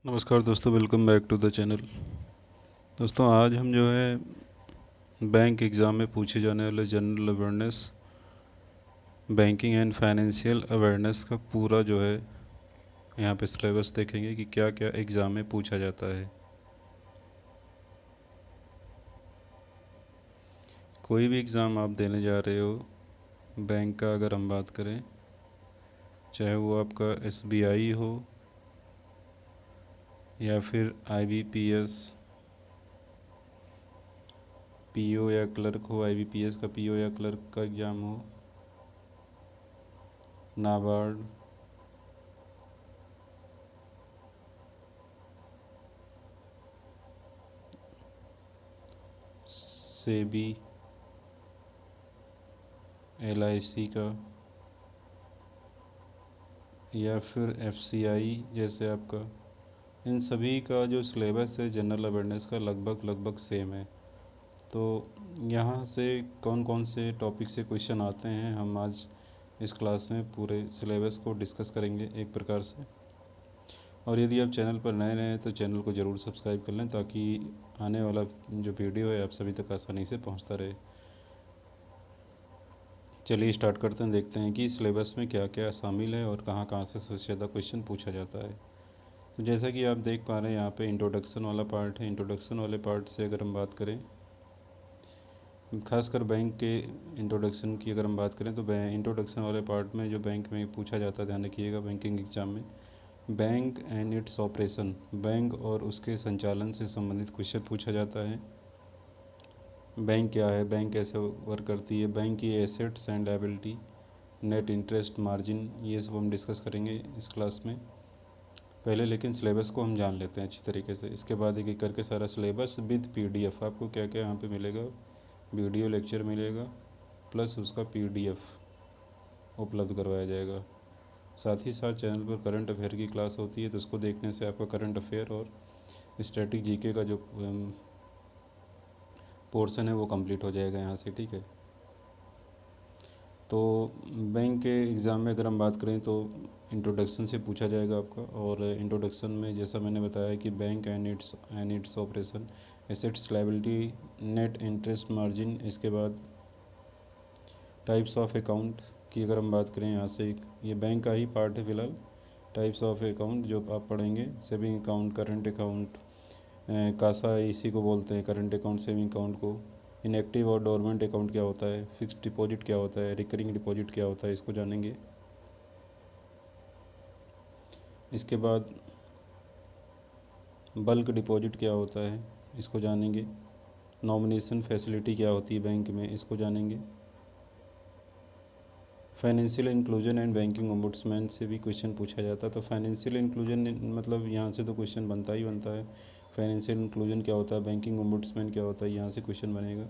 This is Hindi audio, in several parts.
नमस्कार दोस्तों, welcome back to the channel. दोस्तों, आज हम जो है बैंक एग्ज़ाम में पूछे जाने वाले general awareness, banking and financial awareness का पूरा जो है यहाँ पे सिलेबस देखेंगे कि क्या क्या एग्ज़ाम में पूछा जाता है। कोई भी एग्ज़ाम आप देने जा रहे हो बैंक का, अगर हम बात करें, चाहे वो आपका एसबीआई हो या फिर आईबीपीएस पीओ या क्लर्क हो, आईबीपीएस का पीओ या क्लर्क का एग्ज़ाम हो, नाबार्ड, सेबी, एलआईसी का, या फिर एफसीआई जैसे आपका, इन सभी का जो सिलेबस है जनरल अवेयरनेस का लगभग सेम है। तो यहाँ से कौन कौन से टॉपिक से क्वेश्चन आते हैं, हम आज इस क्लास में पूरे सिलेबस को डिस्कस करेंगे एक प्रकार से। और यदि आप चैनल पर नए हैं तो चैनल को ज़रूर सब्सक्राइब कर लें, ताकि आने वाला जो वीडियो है आप सभी तक आसानी से पहुँचता रहे। चलिए स्टार्ट करते हैं, देखते हैं कि सिलेबस में क्या क्या शामिल है और कहाँ कहाँ से सबसे ज़्यादा क्वेश्चन पूछा जाता है। तो जैसा कि आप देख पा रहे हैं, यहाँ पे इंट्रोडक्शन वाला पार्ट है। इंट्रोडक्शन वाले पार्ट से अगर हम बात करें, खासकर बैंक के इंट्रोडक्शन की अगर हम बात करें, तो इंट्रोडक्शन वाले पार्ट में जो बैंक में पूछा जाता है, ध्यान रखिएगा बैंकिंग एग्जाम में, bank and its operation, bank और उसके संचालन से संबंधित क्वेश्चन पूछा जाता है। बैंक क्या है, बैंक कैसे वर्क करती है, बैंक की assets and liability, net interest margin, ये सब हम डिस्कस करेंगे इस क्लास में। पहले लेकिन सिलेबस को हम जान लेते हैं अच्छी तरीके से, इसके बाद एक एक करके सारा सिलेबस विद पीडीएफ, आपको क्या क्या यहाँ पे मिलेगा, वीडियो लेक्चर मिलेगा प्लस उसका पीडीएफ उपलब्ध करवाया जाएगा। साथ ही साथ चैनल पर करंट अफेयर की क्लास होती है, तो उसको देखने से आपका करंट अफेयर और स्टैटिक जीके का जो पोर्शन है वो कंप्लीट हो जाएगा यहाँ से, ठीक है। तो बैंक के एग्ज़ाम में अगर हम बात करें तो इंट्रोडक्शन से पूछा जाएगा आपका, और इंट्रोडक्शन में जैसा मैंने बताया कि bank and its operation, assets liability, net interest margin, इसके बाद टाइप्स ऑफ अकाउंट की अगर हम बात करें, यहाँ से ये बैंक का ही पार्ट है फिलहाल। टाइप्स ऑफ अकाउंट जो आप पढ़ेंगे, saving account, current account, CASA इसी को बोलते हैं, करंट अकाउंट, सेविंग अकाउंट को। इनएक्टिव और डोरमेंट अकाउंट क्या होता है, फिक्स्ड डिपॉजिट क्या होता है, रिकरिंग डिपॉजिट क्या होता है, इसको जानेंगे। इसके बाद बल्क डिपॉजिट क्या होता है, इसको जानेंगे। नॉमिनेशन फैसिलिटी क्या होती है बैंक में, इसको जानेंगे। Financial inclusion and banking ombudsman से भी क्वेश्चन पूछा जाता है। तो फाइनेंशियल इंक्लूजन मतलब यहाँ से तो क्वेश्चन बनता ही बनता है। फाइनेंशियल इंक्लूजन क्या होता है, बैंकिंग ओम्बुड्समैन क्या होता है, यहाँ से क्वेश्चन बनेगा।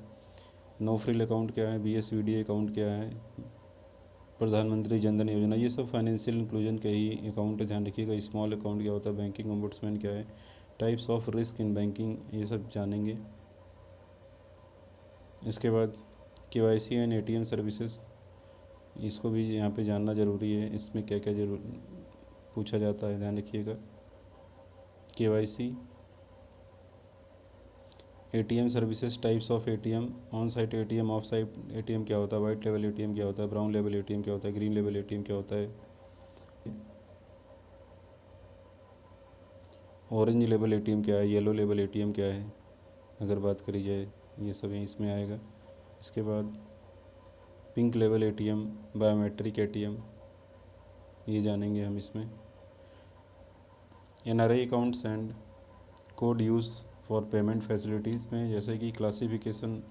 नो फ्रिल अकाउंट क्या है, बीएसवीडी अकाउंट क्या है, प्रधानमंत्री जनधन योजना, ये सब फाइनेंशियल इंक्लूजन के ही अकाउंट है, ध्यान रखिएगा। स्मॉल अकाउंट क्या होता है, बैंकिंग ओम्बुड्समैन क्या है, types of risk in banking, ये सब जानेंगे। इसके बाद केवाईसी एंड एटीएम सर्विसेज, इसको भी यहाँ पे जानना ज़रूरी है, इसमें क्या क्या जरूर पूछा जाता है, ध्यान रखिएगा। KYC, ATM services, types of ATM, on site ATM, of site ATM क्या होता है, वाइट लेवल एटीएम क्या होता है, ब्राउन लेवल एटीएम क्या होता है, ग्रीन लेवल एटीएम क्या होता है, ऑरेंज लेवल एटीएम क्या है, येलो लेवल एटीएम क्या है, अगर बात करी जाए, ये सब इसमें आएगा। इसके बाद pink level ATM, biometric ATM, ये जानेंगे हम इसमें। NRI accounts and code use for payment facilities में, जैसे कि क्लासिफिकेशन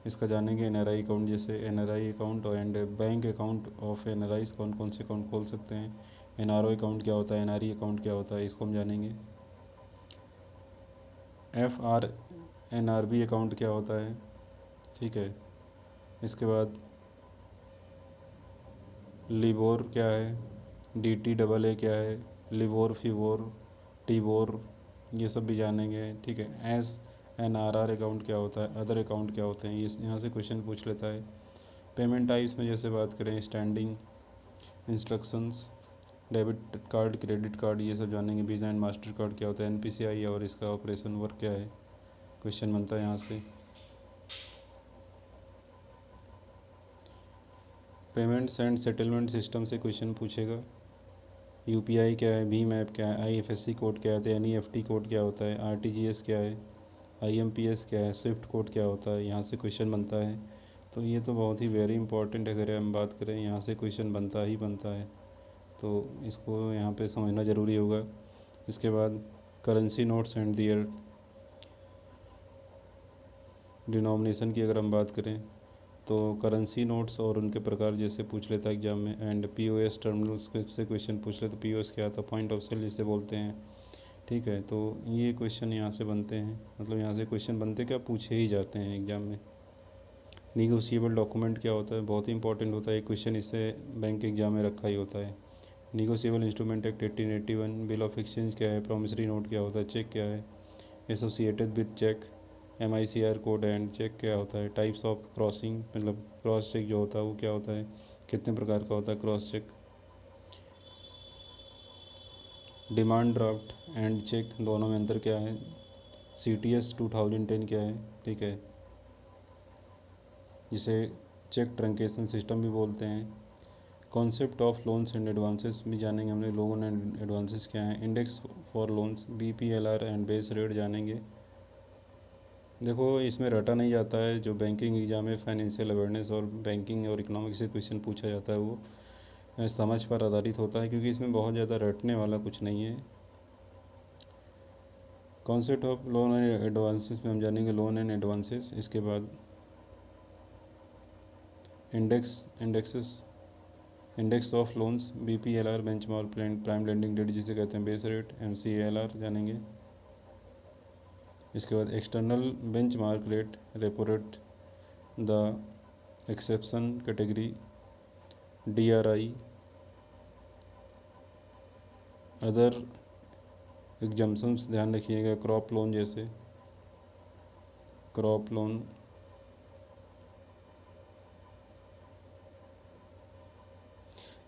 इसका जानेंगे। एनआरआई अकाउंट, जैसे NRI account and bank account of NRIs, कौन कौन से अकाउंट खोल सकते हैं। एनआरओ अकाउंट क्या होता है, एनआरई अकाउंट क्या होता है, इसको हम जानेंगे। एफआरएनआरबी अकाउंट क्या होता है, ठीक है। इसके बाद लिबोर क्या है, डीटी क्या है, लिबोर, फिबोर, टीबोर, ये सब भी जानेंगे, ठीक है। एसएनआरआर अकाउंट क्या होता है, अदर अकाउंट क्या होते हैं, ये यहाँ से क्वेश्चन पूछ लेता है। पेमेंट टाइप्स में जैसे बात करें, standing instructions, debit card, credit card, ये सब जानेंगे। वीज़ा एंड मास्टर कार्ड क्या होता है, एनपीसीआई और इसका ऑपरेशन वर्क क्या है, क्वेश्चन बनता है यहाँ से। पेमेंट्स एंड सेटलमेंट सिस्टम से क्वेश्चन पूछेगा। यूपीआई क्या है, भीम ऐप क्या है, आईएफएससी कोड क्या होता है, एनईएफटी कोड क्या होता है, आरटीजीएस क्या है, आईएमपीएस क्या है, स्विफ्ट कोड क्या होता है, यहाँ से क्वेश्चन बनता है। तो ये तो बहुत ही वेरी इंपॉर्टेंट है, अगर हम बात करें यहाँ से क्वेश्चन बनता ही बनता है, तो इसको यहाँ पे समझना ज़रूरी होगा। इसके बाद currency notes and their denomination की अगर हम बात करें तो करेंसी नोट्स और उनके प्रकार जैसे पूछ लेता है एग्जाम में। एंड पीओएस टर्मिनल्स से क्वेश्चन पूछ ले तो पीओएस क्या आता है, पॉइंट ऑफ सेल जिसे बोलते हैं, ठीक है। तो ये क्वेश्चन यहाँ से बनते हैं, मतलब यहाँ से क्वेश्चन बनते क्या, पूछे ही जाते हैं एग्जाम में। निगोशिएबल डॉक्यूमेंट क्या होता है, बहुत ही इंपॉर्टेंट होता है, एक क्वेश्चन इससे बैंक एग्जाम में रखा ही होता है। Negotiable instrument act 1881, bill of exchange क्या है, प्रॉमिसरी नोट क्या होता है, चेक क्या है, associated with cheque, MICR code and cheque क्या होता है, टाइप्स ऑफ क्रॉसिंग मतलब क्रॉस चेक जो होता है वो क्या होता है, कितने प्रकार का होता है cross cheque, demand draft and cheque दोनों में अंतर क्या है, CTS 2010 क्या है, ठीक है, जिसे चेक ट्रंकेशन सिस्टम भी बोलते हैं। Concept of loans and advances भी जानेंगे हमने, लोन एंड एडवांसेस क्या है, index for loans, BPLR and base rate जानेंगे। देखो इसमें रटा नहीं जाता है, जो बैंकिंग एग्जाम है फाइनेंशियल अवेयरनेस और बैंकिंग और इकोनॉमिक्स से क्वेश्चन पूछा जाता है वो समझ पर आधारित होता है, क्योंकि इसमें बहुत ज़्यादा रटने वाला कुछ नहीं है। Concept of loan and advances में हम जानेंगे लोन एंड एडवांसेस। इसके बाद index of loans, BPLR benchmark prime lending rate जिसे कहते हैं बेस रेट, MCLR जानेंगे। इसके बाद external benchmark rate, repo rate, the exception category, DRI, other examples ध्यान रखिएगा, क्रॉप लोन जैसे क्रॉप लोन,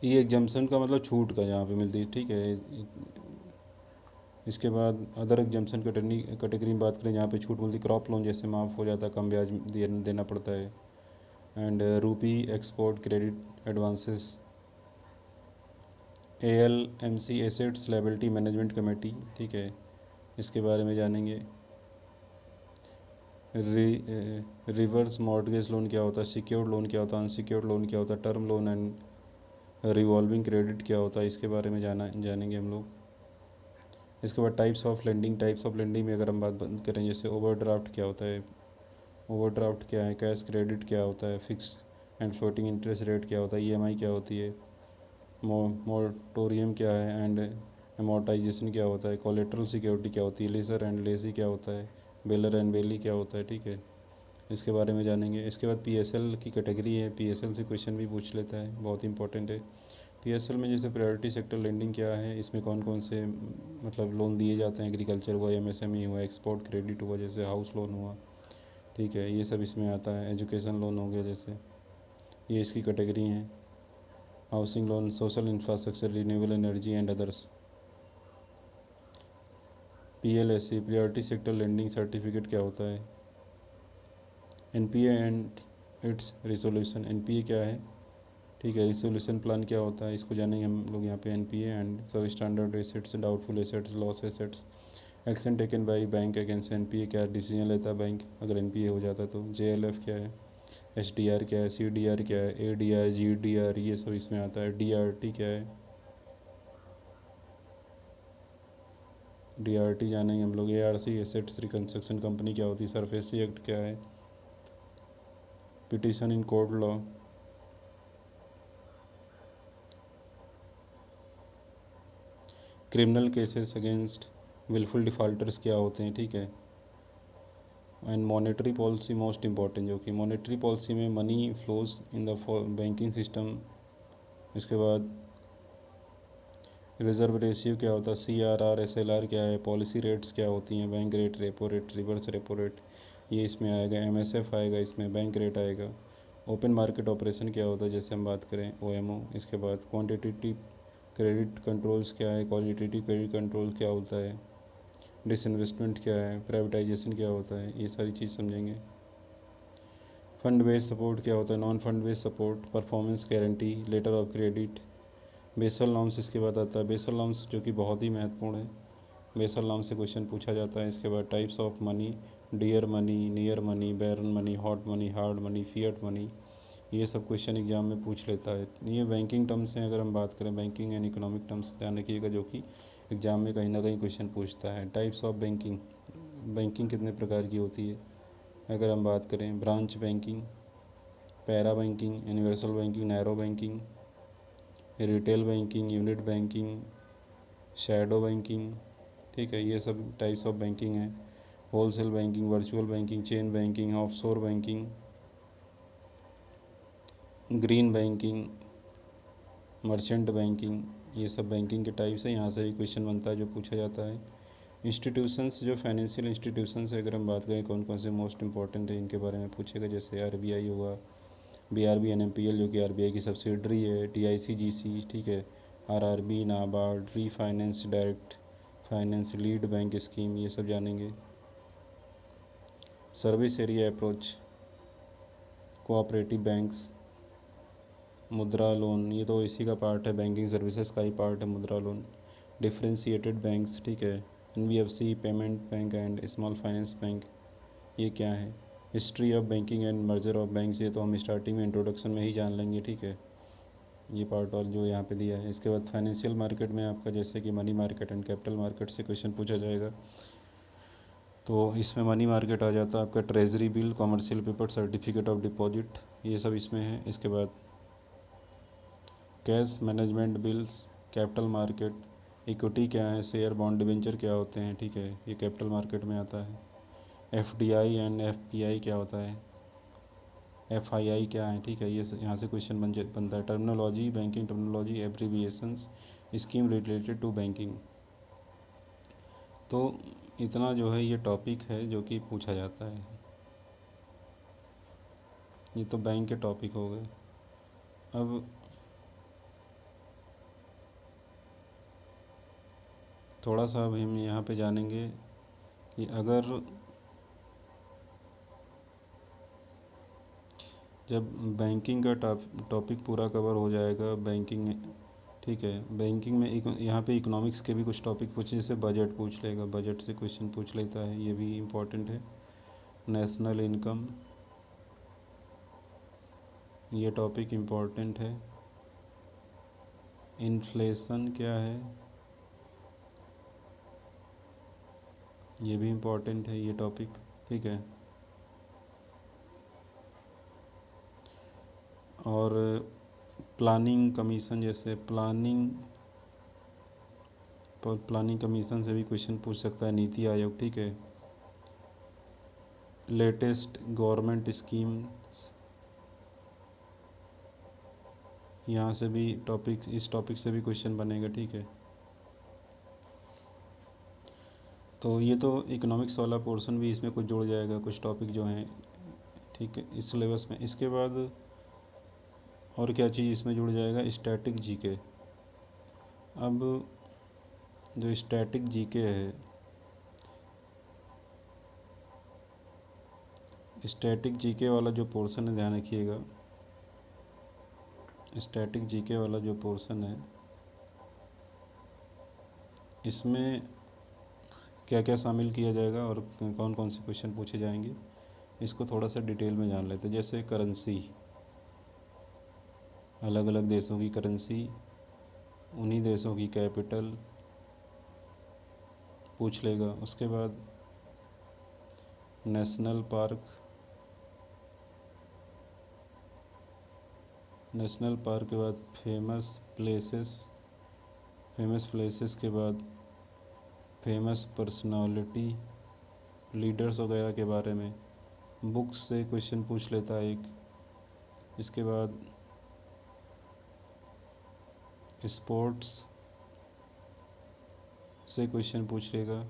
ये एग्जाम्पन का मतलब छूट का जहाँ पे मिलती है, ठीक है। इसके बाद अदर एग्जाम्पन कैटेगरी में बात करें जहाँ पे छूट मिलती, क्रॉप लोन जैसे माफ़ हो जाता है, कम ब्याज देना पड़ता है। एंड रूपी export credit advances, ALMC assets liability management committee, ठीक है, इसके बारे में जानेंगे। रिवर्स मॉर्टगेज लोन क्या होता है, सिक्योर्ड लोन क्या होता है, अनसिक्योर्ड लोन क्या होता है, term loan and revolving credit क्या होता है, इसके बारे में जानेंगे हम लोग। इसके बाद टाइप्स ऑफ लेंडिंग में अगर हम बात करें जैसे ओवरड्राफ्ट क्या होता है, ओवरड्राफ्ट क्या है, कैश क्रेडिट क्या होता है, fix and floating interest rate क्या होता है, EMI क्या होती है, मोरेटोरियम क्या है एंड अमोर्टाइजेशन क्या होता है, कोलेटरल सिक्योरिटी क्या होती है, लेसर एंड लेसी क्या होता है, बेलर एंड बेली क्या होता है, ठीक है, इसके बारे में जानेंगे। इसके बाद PSL की कैटेगरी है, PSL से क्वेश्चन भी पूछ लेता है, बहुत इंपॉर्टेंट है। PSL में जैसे प्रायोरिटी सेक्टर लेंडिंग क्या है, इसमें कौन कौन से मतलब लोन दिए जाते हैं, एग्रीकल्चर हुआ, MSME हुआ, एक्सपोर्ट क्रेडिट हुआ, जैसे हाउस लोन हुआ, ठीक है, ये सब इसमें आता है। एजुकेशन लोन हो गया जैसे, ये इसकी कैटेगरी हैं। Housing loan, social infrastructure, renewable energy and others. PLSC priority sector lending certificate क्या होता है। NPA and it's resolution, NPA क्या है, ठीक है, रिसोल्यूशन प्लान क्या होता है, इसको जानेंगे हम लोग यहाँ पे। NPA एंड सब standard assets, doubtful assets, loss assets, action taken by bank against NPA, क्या डिसीजन लेता है बैंक अगर NPA हो जाता है तो। JLF क्या है, SDR क्या है, CDR क्या है, ADR, GDR, ये सब इसमें आता है। DRT क्या है, DRT जानेंगे हम लोग। ARC एसेट्स रिकन्स्ट्रक्शन कंपनी क्या होती है। सरफेसी एक्ट क्या है, petition in court law, criminal cases against wilful defaulters क्या होते हैं, ठीक है। And monetary policy most important, जो कि मॉनेटरी पॉलिसी में money flows in the banking system. इसके बाद रिजर्व रेशियो क्या होता है, CRR, SLR क्या है, पॉलिसी रेट्स क्या होती हैं, bank rate, repo rate, reverse repo rate, ये इसमें आएगा। MSF आएगा इसमें, बैंक रेट आएगा। ओपन मार्केट ऑपरेशन क्या होता है जैसे हम बात करें, OMO। इसके बाद क्वान्टिटेटिव क्रेडिट कंट्रोल्स क्या है, क्वालिटेटिव क्रेडिट कंट्रोल क्या होता है, डिसइन्वेस्टमेंट क्या है, प्राइवेटाइजेशन क्या होता है, ये सारी चीज़ समझेंगे। फंड बेस्ड सपोर्ट क्या होता है, non fund based support, performance guarantee, letter of credit, Basel norms इसके बाद आता है। बेसल नॉर्म्स जो कि बहुत ही महत्वपूर्ण है, बेसल नॉर्म से क्वेश्चन पूछा जाता है। इसके बाद types of money, dear money, near money, barren money, hot money, hard money, fiat money, ये सब क्वेश्चन एग्जाम में पूछ लेता है। ये बैंकिंग टर्म्स हैं, अगर हम बात करें बैंकिंग एंड इकोनॉमिक टर्म्स ध्यान रखिएगा, जो कि एग्ज़ाम में कहीं ना कहीं क्वेश्चन पूछता है। टाइप्स ऑफ बैंकिंग, बैंकिंग कितने प्रकार की होती है, अगर हम बात करें branch banking, para banking, universal banking, narrow banking, retail banking, unit banking, shadow banking, ठीक है, ये सब टाइप्स ऑफ बैंकिंग है। Wholesale banking, virtual banking, chain banking, offshore banking, green banking, merchant banking, ये सब बैंकिंग के टाइप्स हैं। यहाँ से भी क्वेश्चन बनता है जो पूछा जाता है। इंस्टीट्यूशंस, जो फाइनेंशियल इंस्टीट्यूशंस है, अगर हम बात करें कौन कौन से मोस्ट इंपॉर्टेंट है, इनके बारे में पूछेगा। जैसे आरबीआई हुआ, बीआरबी, एनएमपीएल जो कि आरबीआई की सब्सिडरी है, टीआईसीजीसी, ठीक है, RRB, NABARD, refinance, direct finance, lead bank scheme, ये सब जानेंगे। Service area approach, cooperative banks, मुद्रा लोन, ये तो इसी का पार्ट है, बैंकिंग सर्विसेज का ही पार्ट है मुद्रा लोन। डिफरेंशिएटेड बैंक्स, ठीक है, NBFC, payment bank and small finance bank, ये क्या है। History of banking and merger of banks, ये तो हम स्टार्टिंग में इंट्रोडक्शन में ही जान लेंगे, ठीक है, ये पार्ट और जो यहाँ पे दिया है। इसके बाद फाइनेंशियल मार्केट में आपका जैसे कि money market and capital market से क्वेश्चन पूछा जाएगा। तो इसमें मनी मार्केट आ जाता है आपका treasury bill, commercial paper, certificate of deposit, ये सब इसमें है। इसके बाद cash management bills, capital market, equity क्या है, शेयर, बॉन्ड, डिबेंचर क्या होते हैं, ठीक है, ये कैपिटल मार्केट में आता है। एफडीआई एंड एफपीआई क्या होता है, एफआईआई क्या है, ठीक है, ये यहाँ से क्वेश्चन बनता है। Terminology, banking terminology, abbreviations, scheme related to banking. तो इतना जो है ये टॉपिक है जो कि पूछा जाता है। ये तो बैंक के टॉपिक हो गए। अब थोड़ा सा अब हम यहाँ पे जानेंगे कि अगर जब बैंकिंग का टॉपिक पूरा कवर हो जाएगा, बैंकिंग, ठीक है, बैंकिंग में यहाँ पे इकोनॉमिक्स के भी कुछ टॉपिक पूछे, जैसे बजट पूछ लेगा, बजट से क्वेश्चन पूछ लेता है, ये भी इम्पोर्टेंट है। नेशनल इनकम, ये टॉपिक इम्पोर्टेंट है। इन्फ्लेशन क्या है, ये भी इम्पोर्टेंट है ये टॉपिक, ठीक है। और प्लानिंग कमीशन, जैसे प्लानिंग कमीशन से भी क्वेश्चन पूछ सकता है। नीति आयोग, ठीक है। लेटेस्ट गवर्नमेंट स्कीम, यहाँ से भी टॉपिक, इस टॉपिक से भी क्वेश्चन बनेगा, ठीक है। तो ये तो इकोनॉमिक्स वाला पोर्शन भी इसमें कुछ जुड़ जाएगा, कुछ टॉपिक जो हैं, ठीक है, इस सिलेबस में। इसके बाद और क्या चीज़ इसमें जुड़ जाएगा, स्टैटिक जीके। अब जो स्टैटिक जीके है, स्टैटिक जीके वाला जो पोर्शन है, ध्यान रखिएगा, स्टैटिक जीके वाला जो पोर्शन है, इसमें क्या क्या शामिल किया जाएगा और कौन कौन से क्वेश्चन पूछे जाएंगे, इसको थोड़ा सा डिटेल में जान लेते हैं। जैसे करेंसी, अलग अलग देशों की करेंसी, उन्हीं देशों की कैपिटल पूछ लेगा। उसके बाद नेशनल पार्क, नेशनल पार्क के बाद फेमस प्लेसेस के बाद फेमस पर्सनालिटी, लीडर्स वगैरह के बारे में बुक्स से क्वेश्चन पूछ लेता है एक। इसके बाद स्पोर्ट्स से क्वेश्चन पूछ लेगा।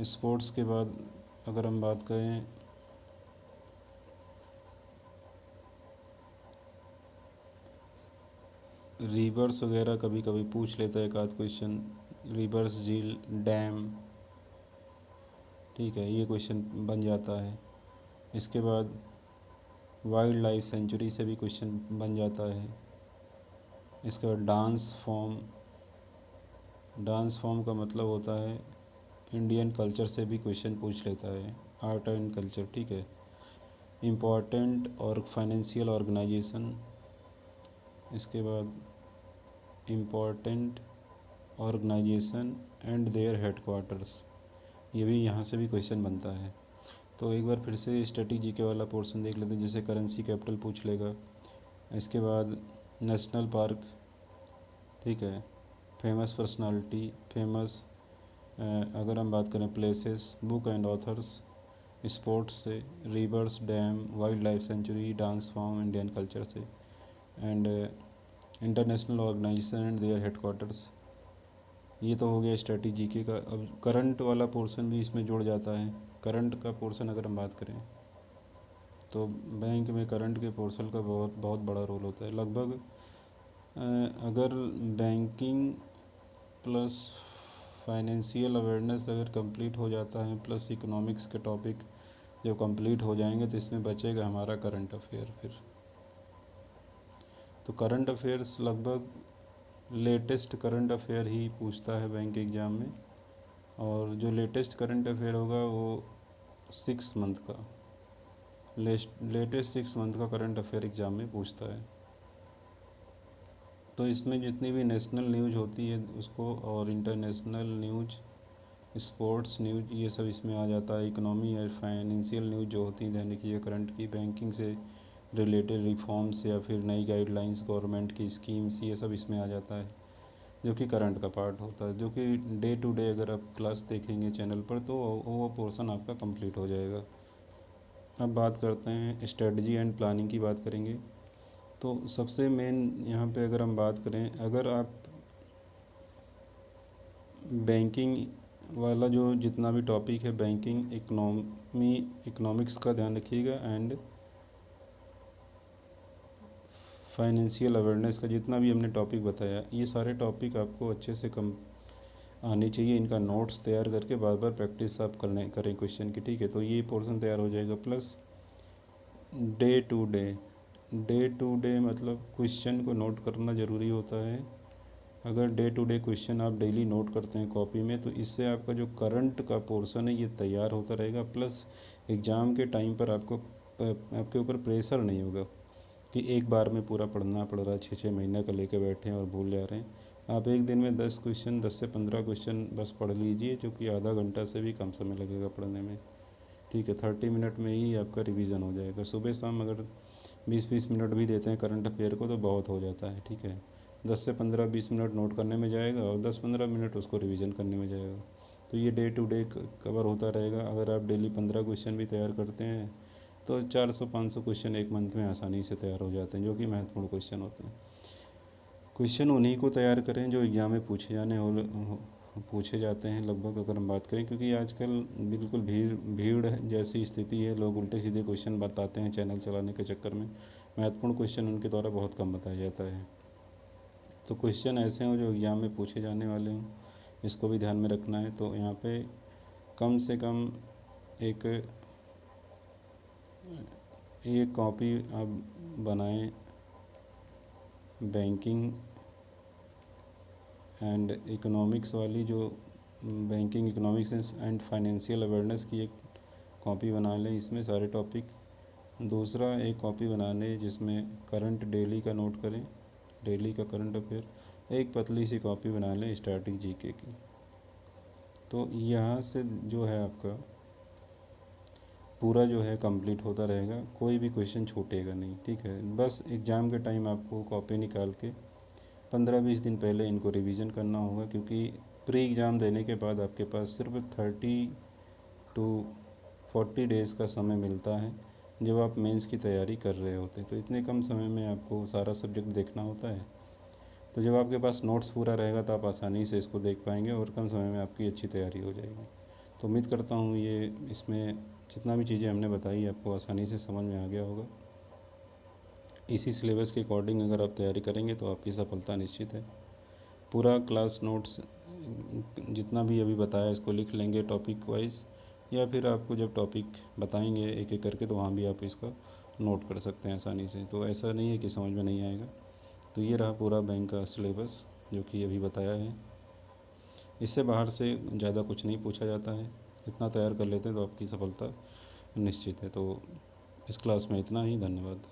स्पोर्ट्स के बाद अगर हम बात करें रिवर्स वगैरह कभी कभी पूछ लेता है एक आध क्वेश्चन, रिवर्स झील, डैम, ठीक है, ये क्वेश्चन बन जाता है। इसके बाद वाइल्ड लाइफ सेंचुरी से भी क्वेश्चन बन जाता है। इसके बाद डांस फॉर्म का मतलब होता है इंडियन कल्चर से भी क्वेश्चन पूछ लेता है, आर्ट एंड कल्चर, ठीक है। इम्पॉर्टेंट और फाइनेंशियल ऑर्गेनाइजेशन, इसके बाद important organisation and their headquarters, ये भी यहाँ से भी क्वेश्चन बनता है। तो एक बार फिर से स्ट्रेटेजी के वाला पोर्शन देख लेते हैं, जैसे करेंसी कैपिटल पूछ लेगा। इसके बाद नेशनल पार्क, ठीक है, फेमस पर्सनालिटी, अगर हम बात करें places, book and authors, sports से, rivers, dam, wild life sanctuary, dance form, Indian culture से, and international organization and their headquarters. ये तो हो गया स्ट्रेटजी के का। अब करंट वाला पोर्शन भी इसमें जुड़ जाता है। करंट का पोर्शन अगर हम बात करें तो बैंक में करंट के पोर्शन का बहुत बहुत बड़ा रोल होता है। लगभग अगर बैंकिंग प्लस फाइनेंशियल अवेयरनेस अगर कंप्लीट हो जाता है, प्लस इकोनॉमिक्स के टॉपिक जब कंप्लीट हो जाएंगे, तो इसमें बचेगा हमारा करंट अफेयर। फिर तो करंट अफेयर्स लगभग लेटेस्ट करंट अफेयर ही पूछता है बैंक एग्ज़ाम में, और जो लेटेस्ट करंट अफेयर होगा वो 6 मंथ का, लेटेस्ट 6 मंथ का करंट अफेयर एग्ज़ाम में पूछता है। तो इसमें जितनी भी नेशनल न्यूज़ होती है उसको, और इंटरनेशनल न्यूज़, स्पोर्ट्स न्यूज़, ये सब इसमें आ जाता है। इकोनॉमी और फाइनेंशियल न्यूज़ जो होती है दैनिक या करंट की, बैंकिंग से रिलेटेड रिफॉर्म्स या फिर नई गाइडलाइंस, गवर्नमेंट की स्कीम्स, ये सब इसमें आ जाता है, जो कि करंट का पार्ट होता है, जो कि डे टू डे अगर आप क्लास देखेंगे चैनल पर तो वो पोर्शन आपका कंप्लीट हो जाएगा। अब बात करते हैं स्ट्रेटजी एंड प्लानिंग की, बात करेंगे। तो सबसे मेन यहाँ पे अगर हम बात करें, अगर आप बैंकिंग वाला जो जितना भी टॉपिक है, बैंकिंग, इकोनॉमिक्स का ध्यान रखिएगा, एंड फाइनेंशियल अवेयरनेस का जितना भी हमने टॉपिक बताया, ये सारे टॉपिक आपको अच्छे से कम आने चाहिए। इनका नोट्स तैयार करके बार बार प्रैक्टिस आप करें क्वेश्चन की, ठीक है। तो ये पोर्शन तैयार हो जाएगा। प्लस डे टू डे मतलब क्वेश्चन को नोट करना ज़रूरी होता है। अगर डे टू डे क्वेश्चन आप डेली नोट करते हैं कॉपी में, तो इससे आपका जो करंट का पोर्शन है ये तैयार होता रहेगा। प्लस एग्ज़ाम के टाइम पर आपके ऊपर प्रेशर नहीं होगा कि एक बार में पूरा पढ़ना पड़ रहा है, 6-6 महीने का लेके बैठे हैं और भूल जा रहे हैं। आप एक दिन में 10 से 15 क्वेश्चन बस पढ़ लीजिए, जो कि आधा घंटा से भी कम समय लगेगा पढ़ने में, ठीक है। 30 मिनट में ही आपका रिवीजन हो जाएगा। सुबह शाम अगर 20-20 मिनट भी देते हैं करंट अफेयर को तो बहुत हो जाता है, ठीक है। 10 से 15-20 मिनट नोट करने में जाएगा और 10-15 मिनट उसको रिवीजन करने में जाएगा। तो ये डे टू डे कवर होता रहेगा। अगर आप डेली 15 क्वेश्चन भी तैयार करते हैं तो 400-500 क्वेश्चन एक मंथ में आसानी से तैयार हो जाते हैं, जो कि महत्वपूर्ण क्वेश्चन होते हैं। क्वेश्चन उन्हीं को तैयार करें जो एग्ज़ाम में पूछे जाते हैं लगभग, अगर हम बात करें, क्योंकि आजकल बिल्कुल भीड़ जैसी स्थिति है। लोग उल्टे सीधे क्वेश्चन बताते हैं चैनल चलाने के चक्कर में, महत्वपूर्ण क्वेश्चन उनके द्वारा बहुत कम बताया जाता है। तो क्वेश्चन ऐसे हों जो एग्ज़ाम में पूछे जाने वाले हों, इसको भी ध्यान में रखना है। तो यहाँ पे कम से कम एक कॉपी आप बनाएं, बैंकिंग एंड इकोनॉमिक्स वाली, जो banking, economics and financial awareness की एक कॉपी बना लें, इसमें सारे टॉपिक। दूसरा एक कॉपी बना लें जिसमें करंट डेली का नोट करें, डेली का करंट अफेयर। एक पतली सी कॉपी बना लें स्टैटिक जीके की। तो यहाँ से जो है आपका पूरा जो है कंप्लीट होता रहेगा, कोई भी क्वेश्चन छूटेगा नहीं, ठीक है। बस एग्ज़ाम के टाइम आपको कॉपी निकाल के 15-20 दिन पहले इनको रिवीजन करना होगा, क्योंकि प्री एग्ज़ाम देने के बाद आपके पास सिर्फ 30 to 40 डेज़ का समय मिलता है जब आप मेंस की तैयारी कर रहे होते हैं। तो इतने कम समय में आपको सारा सब्जेक्ट देखना होता है। तो जब आपके पास नोट्स पूरा रहेगा तो आप आसानी से इसको देख पाएंगे और कम समय में आपकी अच्छी तैयारी हो जाएगी। तो उम्मीद करता हूँ ये इसमें जितना भी चीज़ें हमने बताई आपको आसानी से समझ में आ गया होगा। इसी सिलेबस के अकॉर्डिंग अगर आप तैयारी करेंगे तो आपकी सफलता निश्चित है। पूरा क्लास नोट्स जितना भी अभी बताया इसको लिख लेंगे टॉपिक वाइज, या फिर आपको जब टॉपिक बताएंगे एक एक करके तो वहाँ भी आप इसका नोट कर सकते हैं आसानी से। तो ऐसा नहीं है कि समझ में नहीं आएगा। तो ये रहा पूरा बैंक का सिलेबस जो कि अभी बताया है। इससे बाहर से ज़्यादा कुछ नहीं पूछा जाता है। इतना तैयार कर लेते हैं तो आपकी सफलता निश्चित है। तो इस क्लास में इतना ही। धन्यवाद।